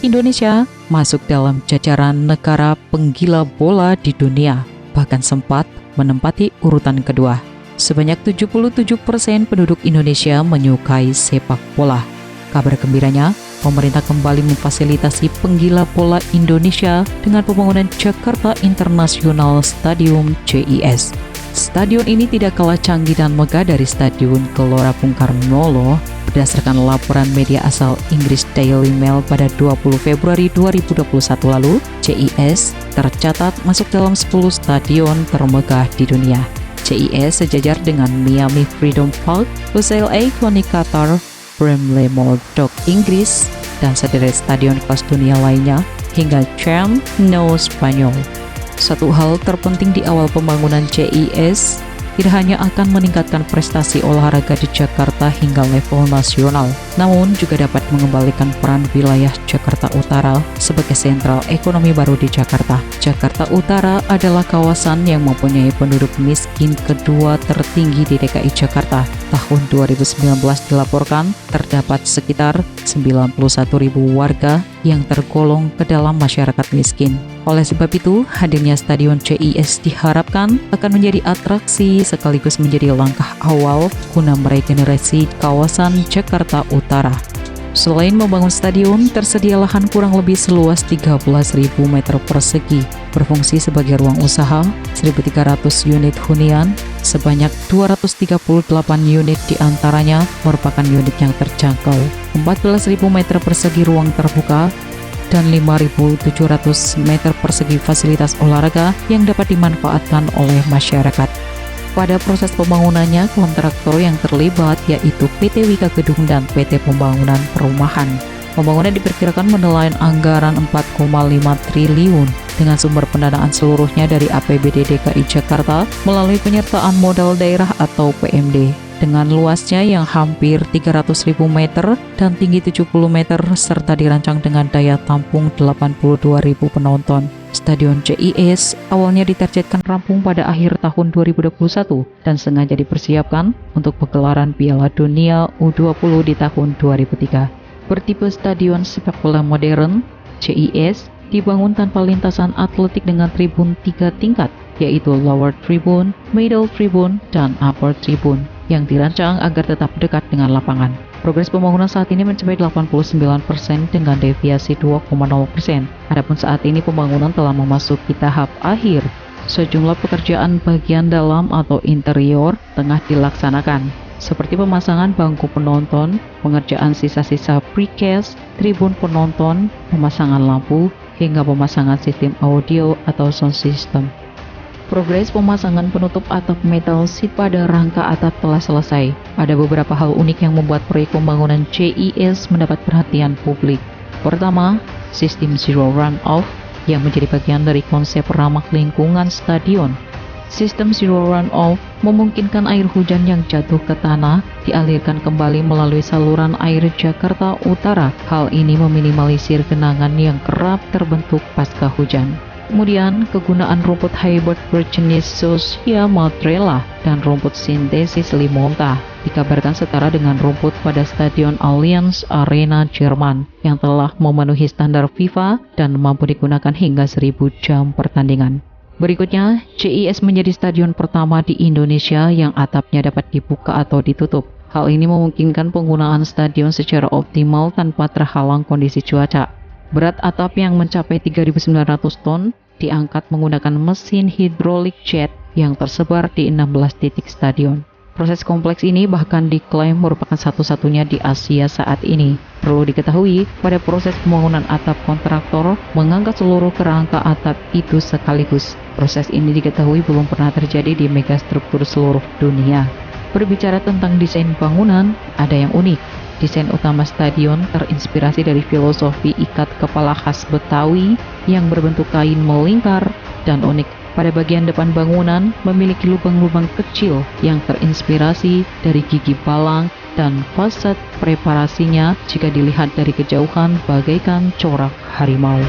Indonesia masuk dalam jajaran negara penggila bola di dunia, bahkan sempat menempati urutan kedua. Sebanyak 77% penduduk Indonesia menyukai sepak bola. Kabar gembiranya, pemerintah kembali memfasilitasi penggila bola Indonesia dengan pembangunan Jakarta International Stadium JIS. Stadion ini tidak kalah canggih dan megah dari Stadion Gelora Bung Karno loh. Berdasarkan laporan media asal Inggris Daily Mail pada 20 Februari 2021 lalu, JIS tercatat masuk dalam 10 stadion termegah di dunia. JIS sejajar dengan Miami Freedom Park, UCLA Iconic Qatar, Bramley Moore Dock Inggris, dan sederet stadion kelas dunia lainnya hingga Camp Nou Spanyol. Satu hal terpenting di awal pembangunan JIS tidak hanya akan meningkatkan prestasi olahraga di Jakarta hingga level nasional, namun juga dapat mengembalikan peran wilayah Jakarta Utara sebagai sentral ekonomi baru di Jakarta. Jakarta Utara adalah kawasan yang mempunyai penduduk miskin kedua tertinggi di DKI Jakarta. Tahun 2019 dilaporkan terdapat sekitar 91.000 warga yang tergolong ke dalam masyarakat miskin. Oleh sebab itu, hadirnya Stadion JIS diharapkan akan menjadi atraksi sekaligus menjadi langkah awal guna meregenerasi kawasan Jakarta Utara. Selain membangun stadion, tersedia lahan kurang lebih seluas 13.000 meter persegi, berfungsi sebagai ruang usaha, 1.300 unit hunian, sebanyak 238 unit diantaranya merupakan unit yang terjangkau, 14.000 meter persegi ruang terbuka, dan 5.700 meter persegi fasilitas olahraga yang dapat dimanfaatkan oleh masyarakat. Pada proses pembangunannya, kontraktor yang terlibat yaitu PT Wika Gedung dan PT Pembangunan Perumahan. Pembangunan diperkirakan menelan anggaran 4,5 triliun dengan sumber pendanaan seluruhnya dari APBD DKI Jakarta melalui penyertaan modal daerah atau PMD. Dengan luasnya yang hampir 300.000 meter dan tinggi 70 meter serta dirancang dengan daya tampung 82.000 penonton. Stadion JIS awalnya ditargetkan rampung pada akhir tahun 2021 dan sengaja dipersiapkan untuk pegelaran Piala Dunia U20 di tahun 2003. Bertipe stadion sepak bola modern, JIS dibangun tanpa lintasan atletik dengan tribun 3 tingkat, yaitu Lower Tribune, Middle Tribune, dan Upper Tribune, yang dirancang agar tetap dekat dengan lapangan. Progres pembangunan saat ini mencapai 89% dengan deviasi 2,0%. Adapun saat ini pembangunan telah memasuki tahap akhir. Sejumlah pekerjaan bagian dalam atau interior tengah dilaksanakan, seperti pemasangan bangku penonton, pengerjaan sisa-sisa precast, tribun penonton, pemasangan lampu, hingga pemasangan sistem audio atau sound system. Progres pemasangan penutup atap metal sheet pada rangka atap telah selesai. Ada beberapa hal unik yang membuat proyek pembangunan JIS mendapat perhatian publik. Pertama, sistem zero runoff yang menjadi bagian dari konsep ramah lingkungan stadion. Sistem zero runoff memungkinkan air hujan yang jatuh ke tanah dialirkan kembali melalui saluran air Jakarta Utara. Hal ini meminimalisir genangan yang kerap terbentuk pasca hujan. Kemudian, kegunaan rumput hybrid berjenis Zosia Matrela dan rumput sintesis Limonta dikabarkan setara dengan rumput pada Stadion Allianz Arena Jerman yang telah memenuhi standar FIFA dan mampu digunakan hingga 1.000 jam pertandingan. Berikutnya, JIS menjadi stadion pertama di Indonesia yang atapnya dapat dibuka atau ditutup. Hal ini memungkinkan penggunaan stadion secara optimal tanpa terhalang kondisi cuaca. Berat atap yang mencapai 3.900 ton diangkat menggunakan mesin hidrolik jet yang tersebar di 16 titik stadion. Proses kompleks ini bahkan diklaim merupakan satu-satunya di Asia saat ini. Perlu diketahui, pada proses pembangunan atap kontraktor mengangkat seluruh kerangka atap itu sekaligus. Proses ini diketahui belum pernah terjadi di megastruktur seluruh dunia. Berbicara tentang desain bangunan, ada yang unik. Desain utama stadion terinspirasi dari filosofi ikat kepala khas Betawi yang berbentuk kain melingkar dan unik. Pada bagian depan bangunan memiliki lubang-lubang kecil yang terinspirasi dari gigi balang dan fasad preparasinya jika dilihat dari kejauhan bagaikan corak harimau.